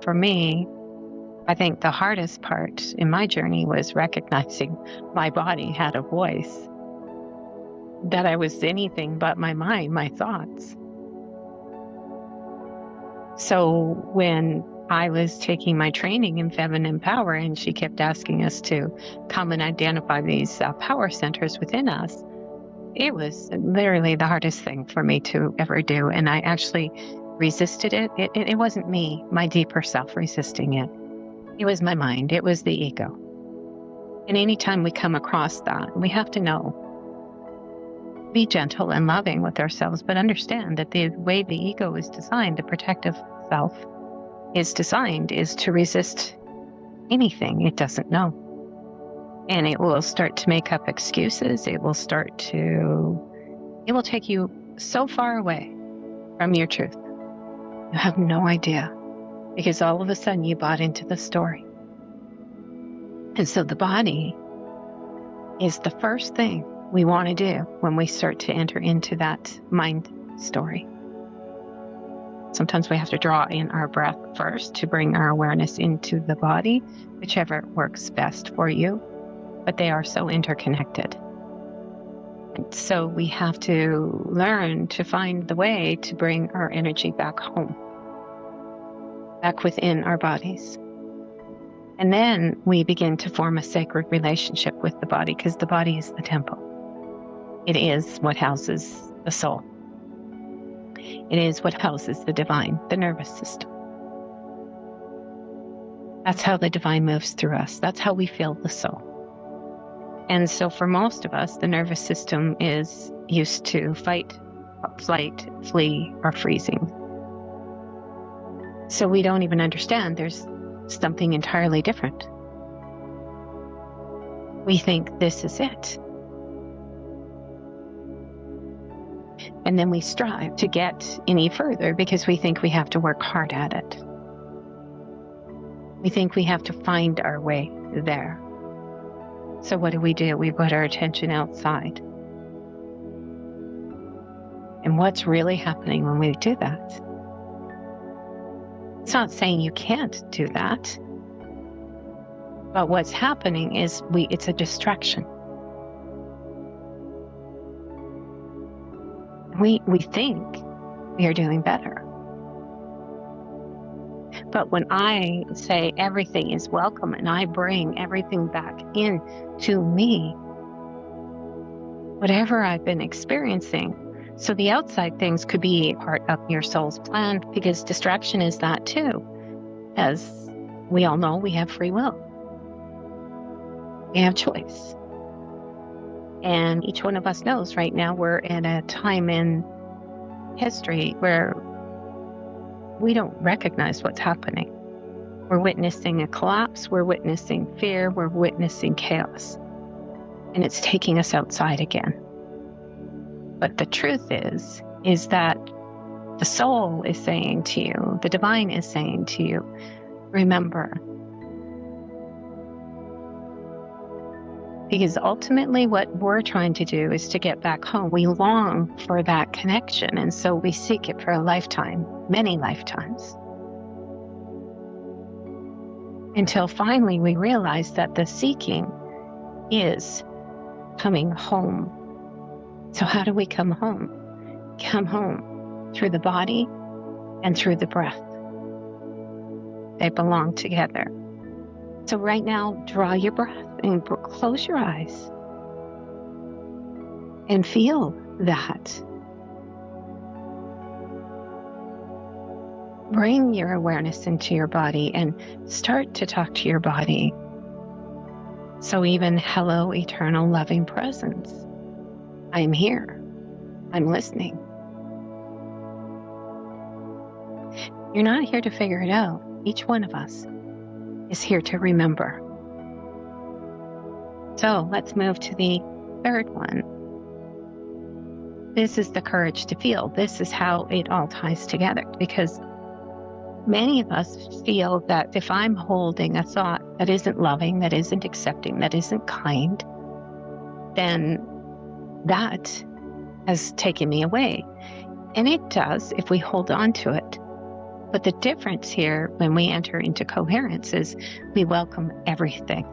for me, I think the hardest part in my journey was recognizing my body had a voice, that I was anything but my mind, my thoughts. So when I was taking my training in feminine power, and she kept asking us to come and identify these power centers within us, it was literally the hardest thing for me to ever do. And I actually resisted it. It wasn't me, my deeper self, resisting it. It was my mind. It was the ego. And anytime we come across that, we have to know, be gentle and loving with ourselves, but understand that the way the ego is designed, the protective self is designed, is to resist anything it doesn't know. And it will start to make up excuses. It will take you so far away from your truth. You have no idea, because all of a sudden you bought into the story. And so the body is the first thing we want to do when we start to enter into that mind story. Sometimes we have to draw in our breath first to bring our awareness into the body, whichever works best for you, but they are so interconnected. And so we have to learn to find the way to bring our energy back home, back within our bodies. And then we begin to form a sacred relationship with the body, because the body is the temple. It is what houses the soul. It is what houses the divine, the nervous system. That's how the divine moves through us. That's how we feel the soul. And so for most of us, the nervous system is used to fight, flight, flee, or freezing. So we don't even understand there's something entirely different. We think this is it. And then we strive to get any further because we think we have to work hard at it. We think we have to find our way there. So what do? We put our attention outside. And what's really happening when we do that? It's not saying you can't do that. But what's happening is it's a distraction. We think we are doing better. But when I say everything is welcome and I bring everything back in to me, whatever I've been experiencing, so the outside things could be part of your soul's plan, because distraction is that too. As we all know, we have free will. We have choice. And each one of us knows right now we're in a time in history where we don't recognize what's happening. We're witnessing a collapse, we're witnessing fear, we're witnessing chaos. And it's taking us outside again. But the truth is that the soul is saying to you, the divine is saying to you, remember. Because ultimately what we're trying to do is to get back home. We long for that connection, and so we seek it for a lifetime, many lifetimes. Until finally we realize that the seeking is coming home. So how do we come home? Come home through the body and through the breath. They belong together. So right now, draw your breath and close your eyes and feel that. Bring your awareness into your body and start to talk to your body. So even hello, eternal loving presence. I'm here. I'm listening. You're not here to figure it out. Each one of us is here to remember. So let's move to the third one. This is the courage to feel. This is how it all ties together, because many of us feel that if I'm holding a thought that isn't loving, that isn't accepting, that isn't kind, then that has taken me away. And it does if we hold on to it. But the difference here when we enter into coherence is we welcome everything.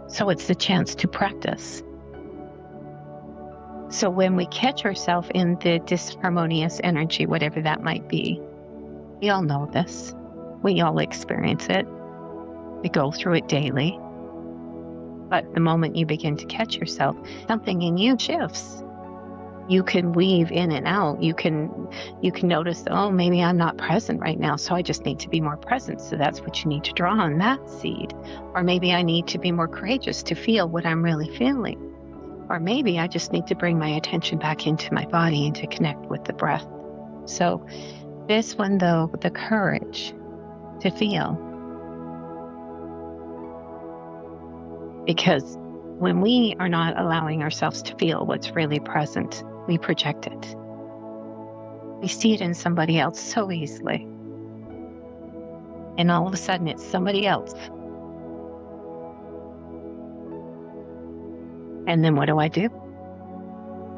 So it's the chance to practice. So when we catch ourselves in the disharmonious energy, whatever that might be, we all know this. We all experience it. We go through it daily. But the moment you begin to catch yourself, something in you shifts. You can weave in and out. You can notice, oh, maybe I'm not present right now, so I just need to be more present. So that's what you need to draw on that seed. Or maybe I need to be more courageous to feel what I'm really feeling. Or maybe I just need to bring my attention back into my body and to connect with the breath. So this one, though, the courage to feel. Because when we are not allowing ourselves to feel what's really present, we project it. We see it in somebody else so easily. And all of a sudden, it's somebody else. And then what do? I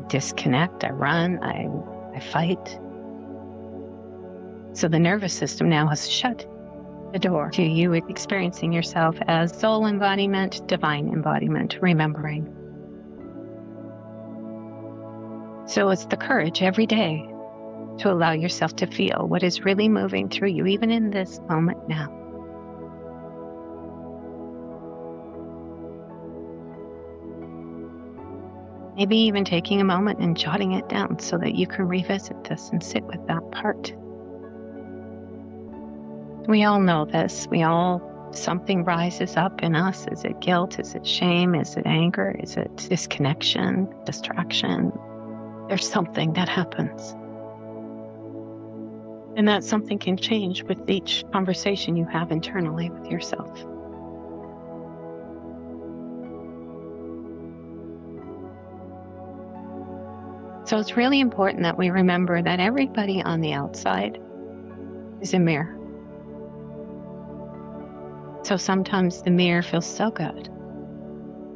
disconnect, I run, I fight. So the nervous system now has shut the door to you experiencing yourself as soul embodiment, divine embodiment, remembering. So it's the courage every day to allow yourself to feel what is really moving through you, even in this moment now. Maybe even taking a moment and jotting it down so that you can revisit this and sit with that part. We all know this. Something rises up in us. Is it guilt? Is it shame? Is it anger? Is it disconnection, distraction? There's something that happens. And that something can change with each conversation you have internally with yourself. So it's really important that we remember that everybody on the outside is a mirror. So sometimes the mirror feels so good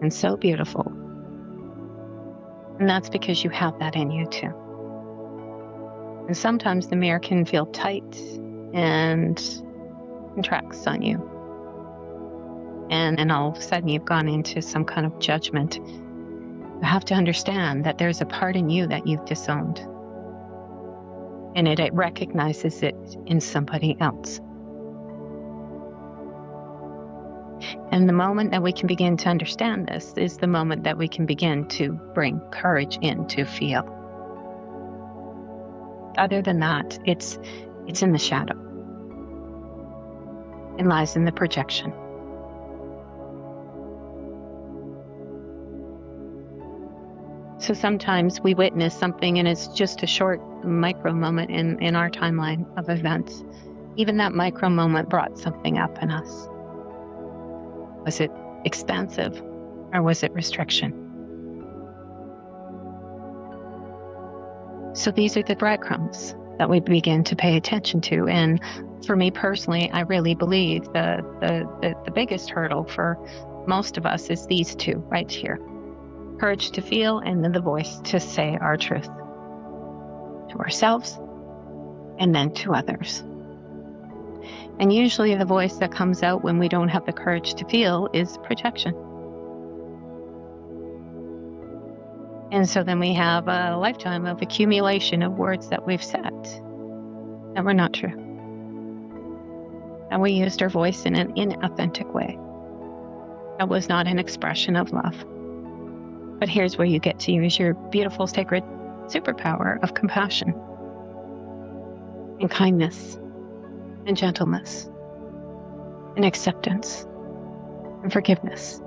and so beautiful. And that's because you have that in you too. And sometimes the mirror can feel tight and contracts on you. And all of a sudden you've gone into some kind of judgment. You have to understand that there's a part in you that you've disowned. And it recognizes it in somebody else. And the moment that we can begin to understand this is the moment that we can begin to bring courage in to feel. Other than that, it's in the shadow. It lies in the projection. So sometimes we witness something and it's just a short micro moment in our timeline of events. Even that micro moment brought something up in us. Was it expansive or was it restriction? So these are the breadcrumbs that we begin to pay attention to. And for me personally, I really believe the biggest hurdle for most of us is these two right here. Courage to feel and then the voice to say our truth to ourselves and then to others. And usually the voice that comes out when we don't have the courage to feel is projection. And so then we have a lifetime of accumulation of words that we've said that were not true. And we used our voice in an inauthentic way. That was not an expression of love. But here's where you get to use your beautiful, sacred superpower of compassion and kindness and gentleness and acceptance and forgiveness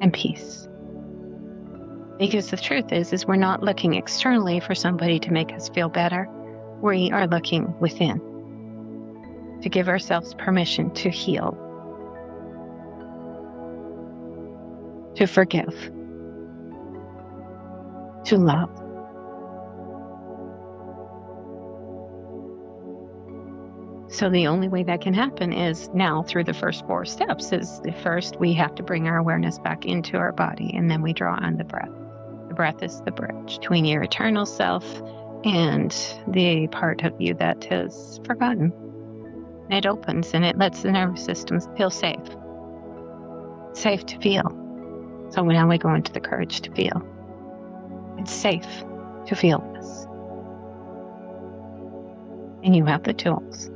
and peace. Because the truth is we're not looking externally for somebody to make us feel better. We are looking within to give ourselves permission to heal, to forgive, to love. So the only way that can happen is now through the first 4 steps. Is first we have to bring our awareness back into our body, and then we draw on the breath. The breath is the bridge between your eternal self and the part of you that has forgotten. It opens and it lets the nervous system feel safe. Safe to feel. So now we go into the courage to feel. It's safe to feel this. And you have the tools.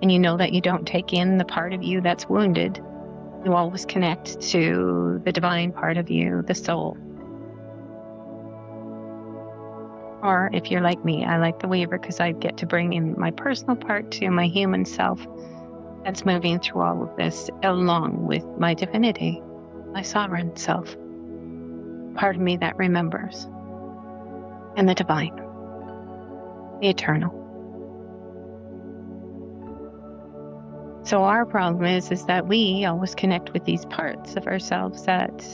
And you know that you don't take in the part of you that's wounded. You always connect to the divine part of you, the soul. Or if you're like me, I like the Weaver because I get to bring in my personal part to my human self that's moving through all of this along with my divinity, my sovereign self, part of me that remembers, and the divine, the eternal. So our problem is that we always connect with these parts of ourselves that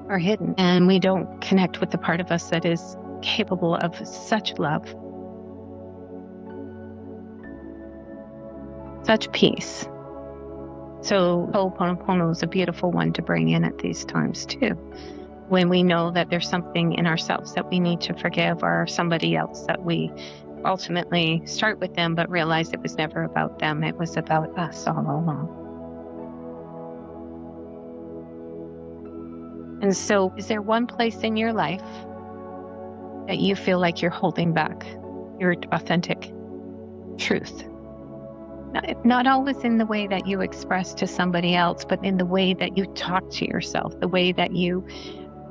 are hidden, and we don't connect with the part of us that is capable of such love, such peace. So Ho'oponopono is a beautiful one to bring in at these times too, when we know that there's something in ourselves that we need to forgive, or somebody else that we ultimately start with them but realize it was never about them, it was about us all along. And so is there one place in your life that you feel like you're holding back your authentic truth? Not always in the way that you express to somebody else, but in the way that you talk to yourself, the way that you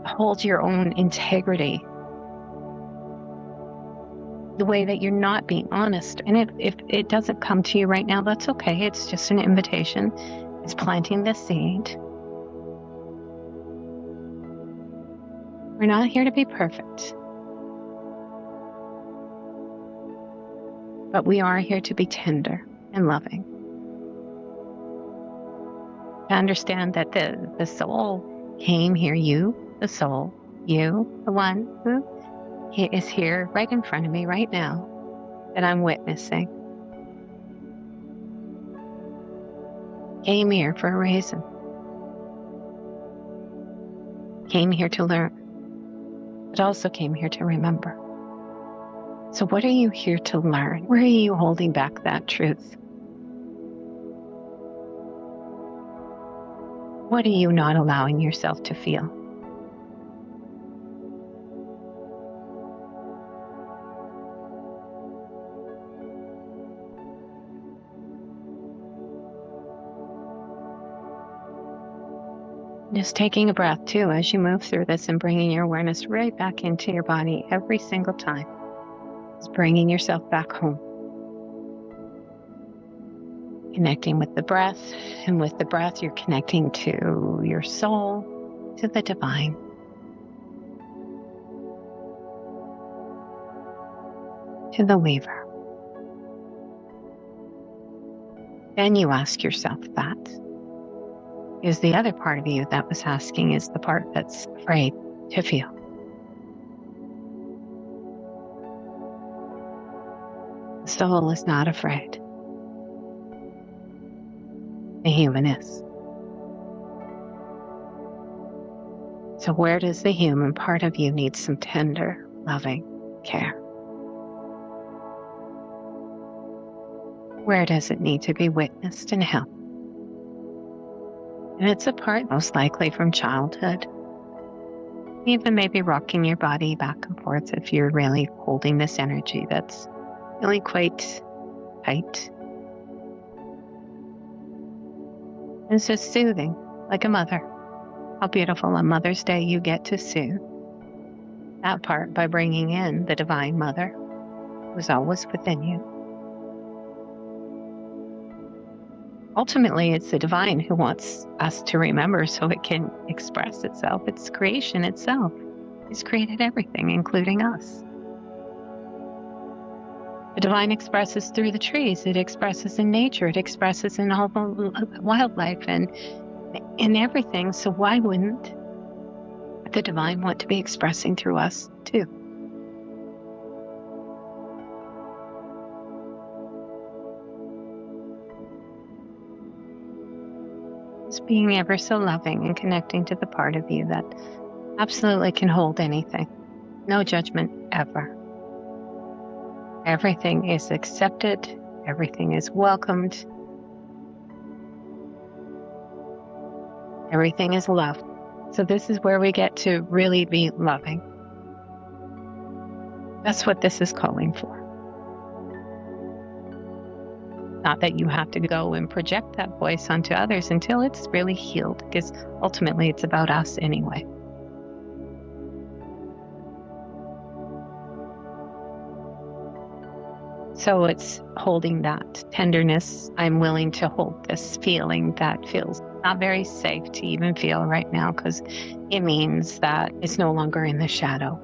hold your own integrity, the way that you're not being honest. And if it doesn't come to you right now, that's okay. It's just an invitation. It's planting the seed. We're not here to be perfect, but we are here to be tender and loving. To understand that the soul came here, the soul, the one who is here right in front of me right now, that I'm witnessing, came here for a reason. Came here to learn, but also came here to remember. So what are you here to learn? Where are you holding back that truth? What are you not allowing yourself to feel? Just taking a breath too as you move through this and bringing your awareness right back into your body every single time. Just bringing yourself back home. Connecting with the breath, and with the breath, you're connecting to your soul, to the divine. To the Weaver. Then you ask yourself that. Is the other part of you that was asking is the part that's afraid to feel. The soul is not afraid. The human is. So where does the human part of you need some tender, loving care? Where does it need to be witnessed and helped? And it's a part most likely from childhood. Even maybe rocking your body back and forth if you're really holding this energy that's really quite tight. It's just soothing, like a mother. How beautiful on Mother's Day you get to soothe that part by bringing in the Divine Mother who's always within you. Ultimately, it's the divine who wants us to remember so it can express itself. It's creation itself. It's created everything, including us. The divine expresses through the trees. It expresses in nature. It expresses in all the wildlife and in everything. So why wouldn't the divine want to be expressing through us too? Just being ever so loving and connecting to the part of you that absolutely can hold anything. No judgment ever. Everything is accepted. Everything is welcomed. Everything is loved. So this is where we get to really be loving. That's what this is calling for. Not that you have to go and project that voice onto others until it's really healed, because ultimately it's about us anyway. So it's holding that tenderness. I'm willing to hold this feeling that feels not very safe to even feel right now, because it means that it's no longer in the shadow.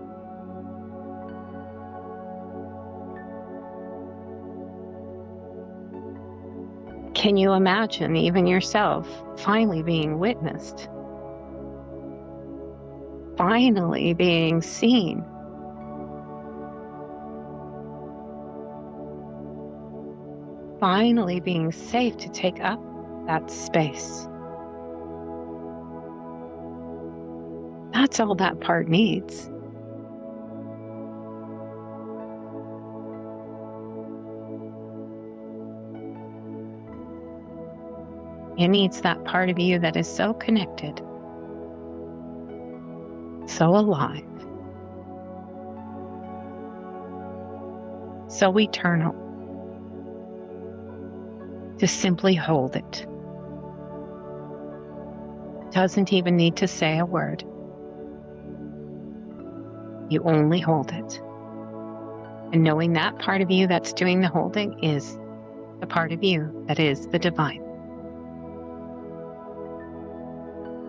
Can you imagine even yourself finally being witnessed? Finally being seen? Finally being safe to take up that space? That's all that part needs. It needs that part of you that is so connected, so alive, so eternal, to simply hold it. Doesn't even need to say a word. You only hold it. And knowing that part of you that's doing the holding is the part of you that is the divine.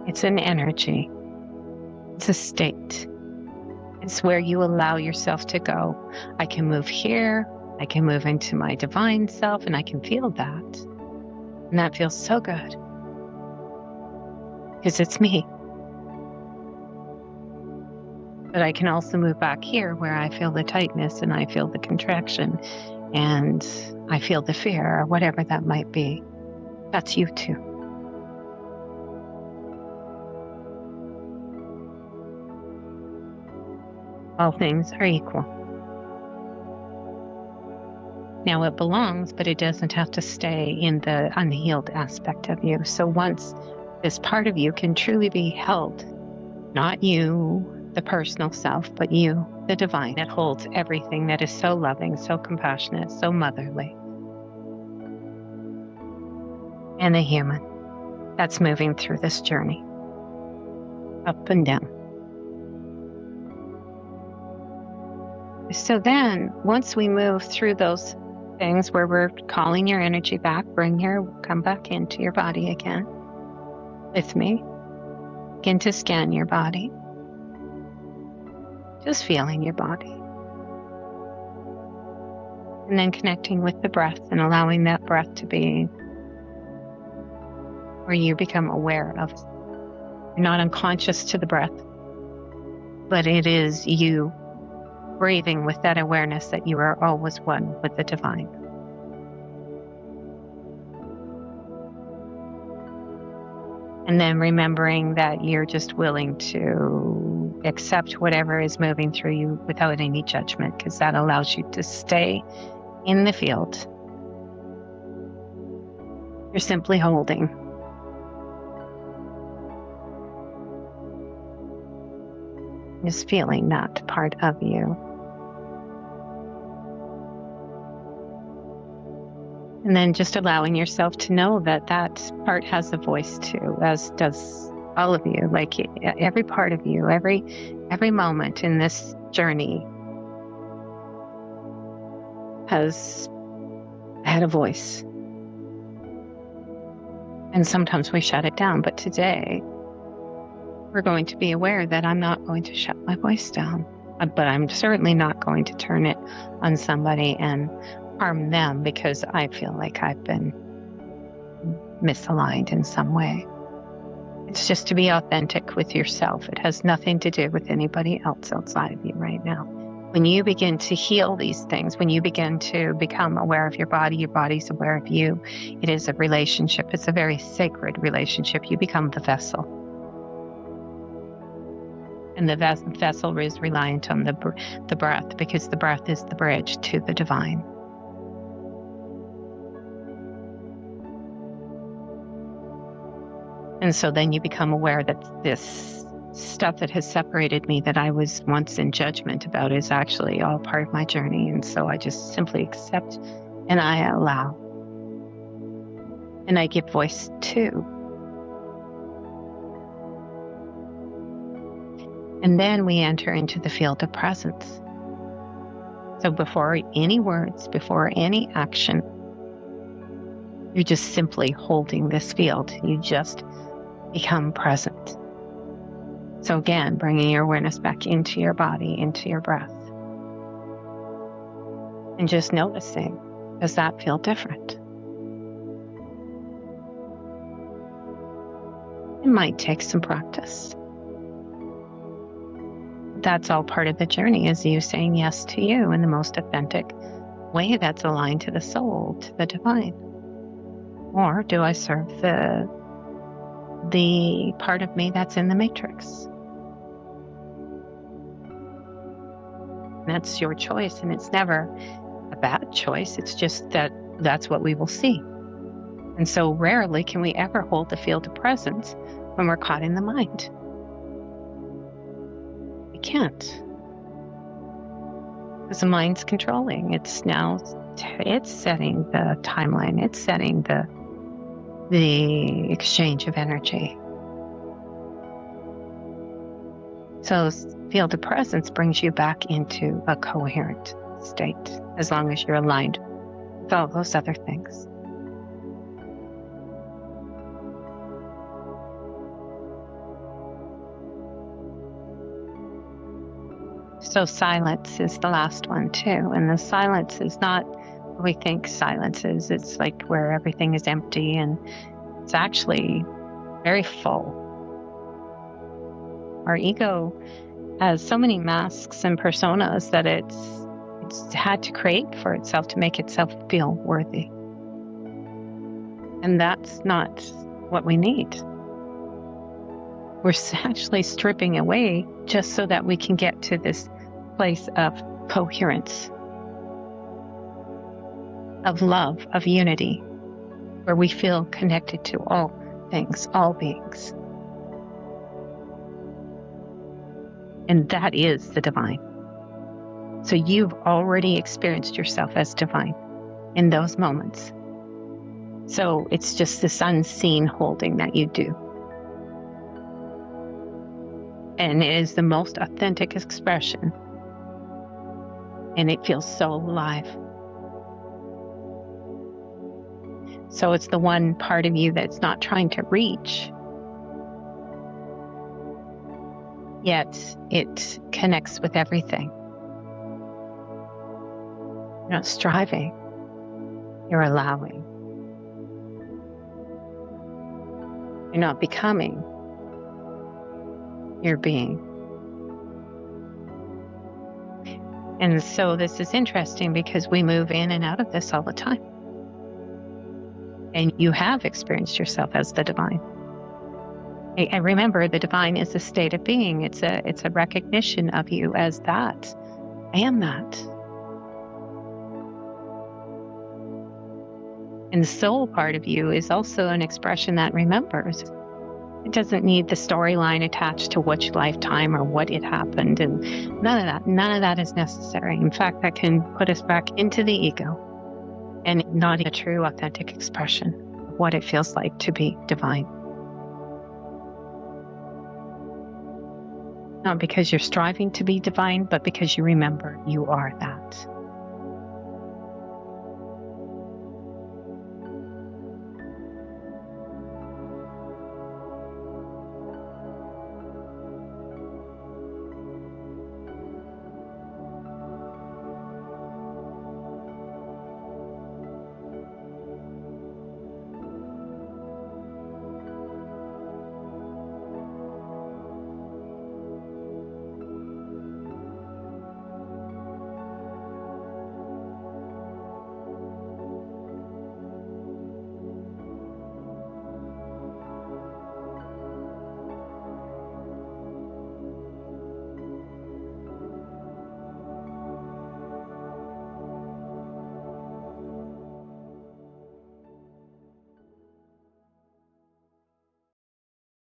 It's an energy. It's a state. It's where you allow yourself to go. I can move here. I can move into my divine self, and I can feel that. And that feels so good. Because it's me. But I can also move back here where I feel the tightness and I feel the contraction and I feel the fear, or whatever that might be. That's you too. All things are equal. Now it belongs, but it doesn't have to stay in the unhealed aspect of you. So once this part of you can truly be held, not you, the personal self, but you, the divine, that holds everything, that is so loving, so compassionate, so motherly, and the human that's moving through this journey, up and down. So then, once we move through those things where we're calling your energy back, come back into your body again with me. Begin to scan your body. Just feeling your body. And then connecting with the breath and allowing that breath to be where you become aware of. You're not unconscious to the breath, but it is you breathing with that awareness that you are always one with the divine. And then remembering that you're just willing to accept whatever is moving through you without any judgment, because that allows you to stay in the field. You're simply holding. Just feeling that part of you. And then just allowing yourself to know that that part has a voice too, as does all of you. Like every part of you, every moment in this journey has had a voice. And sometimes we shut it down, but today we're going to be aware that I'm not going to shut my voice down, but I'm certainly not going to turn it on somebody and harm them because I feel like I've been misaligned in some way. It's just to be authentic with yourself. It has nothing to do with anybody else outside of you right now. When you begin to heal these things, when you begin to become aware of your body's aware of you. It is a relationship. It's a very sacred relationship. You become the vessel. And the vessel is reliant on the breath, because the breath is the bridge to the divine. And so then you become aware that this stuff that has separated me, that I was once in judgment about, is actually all part of my journey. And so I just simply accept and I allow. And I give voice to. And then we enter into the field of presence. So before any words, before any action, you're just simply holding this field. You just become present. So again, bringing your awareness back into your body, into your breath. And just noticing, does that feel different? It might take some practice. That's all part of the journey, is you saying yes to you in the most authentic way that's aligned to the soul, to the divine. Or do I serve the part of me that's in the matrix? That's your choice, and it's never a bad choice. It's just that that's what we will see. And so rarely can we ever hold the field of presence when we're caught in the mind. We can't. Because the mind's controlling. It's setting the timeline. It's setting the exchange of energy. So field of presence brings you back into a coherent state, as long as you're aligned with all those other things. So silence is the last one too. And the silence is not what we think silence is. It's like where everything is empty, and it's actually very full. Our ego has so many masks and personas that it's had to create for itself to make itself feel worthy. And that's not what we need. We're actually stripping away just so that we can get to this place of coherence, of love, of unity, where we feel connected to all things, all beings. And that is the divine. So you've already experienced yourself as divine in those moments. So it's just this unseen holding that you do. And it is the most authentic expression. And it feels so alive. So it's the one part of you that's not trying to reach, yet it connects with everything. You're not striving, you're allowing. You're not becoming, you're being. And so this is interesting, because we move in and out of this all the time. And you have experienced yourself as the divine. And remember, the divine is a state of being. It's a recognition of you as that. I am that. And the soul part of you is also an expression that remembers. It doesn't need the storyline attached to which lifetime or what it happened, and none of that. None of that is necessary. In fact, that can put us back into the ego and not a true, authentic expression of what it feels like to be divine. Not because you're striving to be divine, but because you remember you are that.